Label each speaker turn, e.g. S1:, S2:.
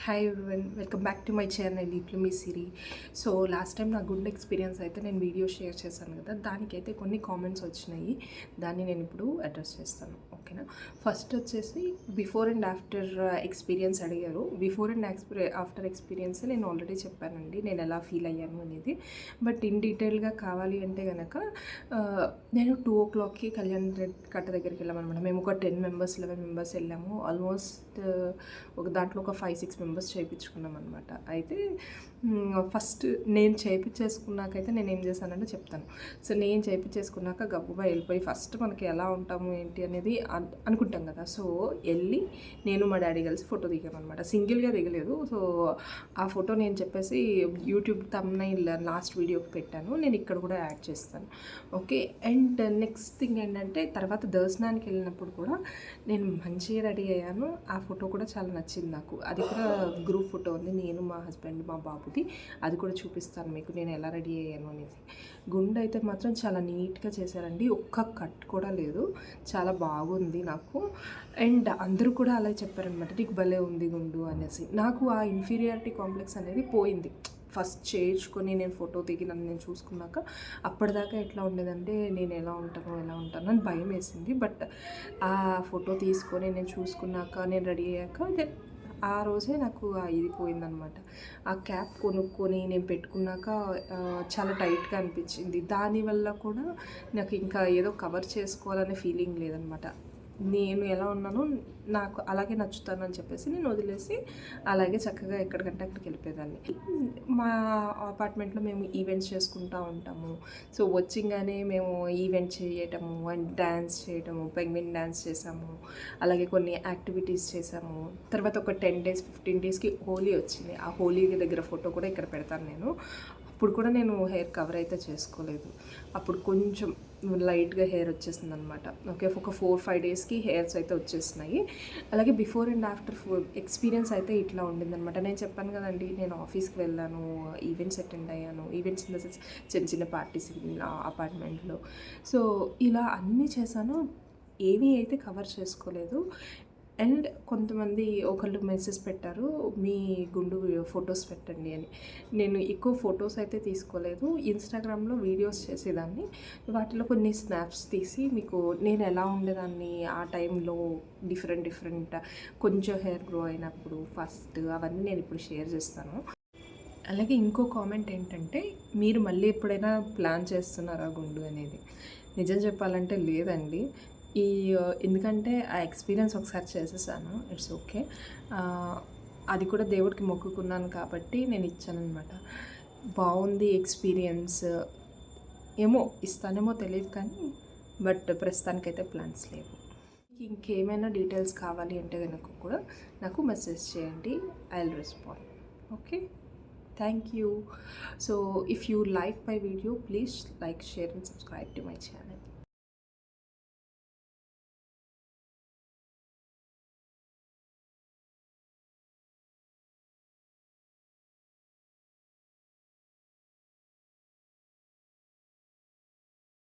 S1: Hi everyone, welcome back to my channel ఇప్పుడు మీ సిరి. So last time నా good experience అయితే నేను వీడియో షేర్ చేశాను కదా, దానికైతే కొన్ని కామెంట్స్ వచ్చినాయి. దాన్ని నేను ఇప్పుడు అడ్రస్ చేస్తాను, ఓకేనా. ఫస్ట్ వచ్చేసి బిఫోర్ అండ్ ఆఫ్టర్ ఎక్స్పీరియన్స్ అడిగారు. బిఫోర్ అండ్ ఆఫ్టర్ ఎక్స్పీరియన్స్ నేను ఆల్రెడీ చెప్పానండి, నేను ఎలా ఫీల్ అయ్యాను అనేది. బట్ ఇన్ డీటెయిల్గా కావాలి అంటే కనుక నేను 2 o'clockకి కళ్యాణ్ కట్ట దగ్గరికి వెళ్ళామన్నమాట. మేము ఒక 10 మెంబర్స్ 11 మెంబర్స్ వెళ్ళాము. ఆల్మోస్ట్ ఒక దాంట్లో ఒక 5-6 మెంబర్స్ చేయించుకున్నాం అనమాట. అయితే ఫస్ట్ నేను చేయించేసుకున్నాకైతే నేను ఏం చేశానంటే చెప్తాను. సో నేను చేయించేసుకున్నాక గబ్బుగా వెళ్ళిపోయి ఫస్ట్ మనకి ఎలా ఉంటాము ఏంటి అనేది అనుకుంటాం కదా. సో వెళ్ళి నేను మా డాడీ కలిసి ఫోటో దిగామన్నమాట. సింగిల్గా దిగలేదు. సో ఆ ఫోటో నేను చెప్పేసి యూట్యూబ్ తమ్నైల్ లాస్ట్ వీడియోకి పెట్టాను, నేను ఇక్కడ కూడా యాడ్ చేస్తాను, ఓకే. అండ్ నెక్స్ట్ థింగ్ ఏంటంటే తర్వాత దర్శనానికి వెళ్ళినప్పుడు కూడా నేను మంచిగా రెడీ అయ్యాను. ఆ ఫోటో కూడా చాలా నచ్చింది నాకు. అది కూడా గ్రూప్ ఫోటో ఉంది, నేను మా హస్బెండ్ మా బాబుది. అది కూడా చూపిస్తాను మీకు నేను ఎలా రెడీ అయ్యాను అనేది. గుండు అయితే మాత్రం చాలా నీట్గా చేశారండి, ఒక్క కట్ కూడా లేదు, చాలా బాగుంది నాకు. అండ్ అందరూ కూడా అలా చెప్పారనమాట, నీకు భలే ఉంది గుండు అనేసి. నాకు ఆ ఇన్ఫీరియారిటీ కాంప్లెక్స్ అనేది పోయింది. ఫస్ట్ చేర్చుకొని నేను ఫోటో దిగి నన్ను నేను చూసుకున్నాక అప్పటిదాకా ఎట్లా ఉండేదంటే నేను ఎలా ఉంటాను అని భయం వేసింది. బట్ ఆ ఫోటో తీసుకొని నేను చూసుకున్నాక నేను రెడీ అయ్యాక ఆ రోజే నాకు ఇది పోయిందనమాట. ఆ క్యాప్ కొనుక్కొని నేను పెట్టుకున్నాక చాలా టైట్గా అనిపించింది. దానివల్ల కూడా నాకు ఇంకా ఏదో కవర్ చేసుకోవాలనే ఫీలింగ్ లేదనమాట. నేను ఎలా ఉన్నానో నాకు అలాగే నచ్చుతానని చెప్పేసి నేను వదిలేసి అలాగే చక్కగా ఎక్కడికంటే అక్కడికి వెళ్ళిపోయేదాన్ని. మా అపార్ట్మెంట్లో మేము ఈవెంట్స్ చేసుకుంటూ ఉంటాము. సో వచ్చింగానే మేము ఈవెంట్ చేయటము అండ్ డ్యాన్స్ చేయటము, పెంగ్విన్ డ్యాన్స్ చేసాము, అలాగే కొన్ని యాక్టివిటీస్ చేసాము. తర్వాత ఒక 10 days 15 daysకి హోలీ వచ్చింది. ఆ హోలీ దగ్గర ఫోటో కూడా ఇక్కడ పెడతాను నేను. అప్పుడు కూడా నేను హెయిర్ కవర్ అయితే చేసుకోలేదు. అప్పుడు కొంచెం లైట్గా హెయిర్ వచ్చేసింది అనమాట, ఓకే. ఒక 4-5 daysకి హెయిర్స్ అయితే వచ్చేసినాయి. అలాగే బిఫోర్ అండ్ ఆఫ్టర్ ఎక్స్పీరియన్స్ అయితే ఇట్లా ఉండిందనమాట. నేను చెప్పాను కదండి, నేను ఆఫీస్కి వెళ్ళాను, ఈవెంట్స్ అటెండ్ అయ్యాను. ఈవెంట్స్ ఇన్ ద సెన్స్ చిన్న చిన్న పార్టీస్ అపార్ట్మెంట్లో. సో ఇలా అన్నీ చేశాను, ఏమీ అయితే కవర్ చేసుకోలేదు. అండ్ కొంతమంది ఒకళ్ళు మెసేజ్ పెట్టారు, మీ గుండు ఫొటోస్ పెట్టండి అని. నేను ఎక్కువ ఫొటోస్ అయితే తీసుకోలేదు, ఇన్స్టాగ్రామ్లో వీడియోస్ చేసేదాన్ని. వాటిలో కొన్ని స్నాప్స్ తీసి మీకు నేను ఎలా ఉండేదాన్ని ఆ టైంలో, డిఫరెంట్ కొంచెం హెయిర్ గ్రో అయినప్పుడు ఫస్ట్ అవన్నీ నేను ఇప్పుడు షేర్ చేస్తాను. అలాగే ఇంకో కామెంట్ ఏంటంటే, మీరు మళ్ళీ ఎప్పుడైనా ప్లాన్ చేస్తున్నారా గుండు అనేది? నిజం చెప్పాలంటే లేదండి. ఎందుకంటే ఆ ఎక్స్పీరియన్స్ ఒకసారి చేసేసాను, ఇట్స్ ఓకే. అది కూడా దేవుడికి మొక్కుకున్నాను కాబట్టి నేను ఇచ్చానమాట. బాగుంది ఎక్స్పీరియన్స్. ఏమో ఇస్తానేమో తెలియదు కానీ బట్ ప్రస్తుతానికైతే ప్లాన్స్ లేవు. ఇంకేమైనా డీటెయిల్స్ కావాలి అంటే కనుక కూడా నాకు మెసేజ్ చేయండి, I will respond, okay. Thank you. So if you like my video, please like, share and subscribe to my channel.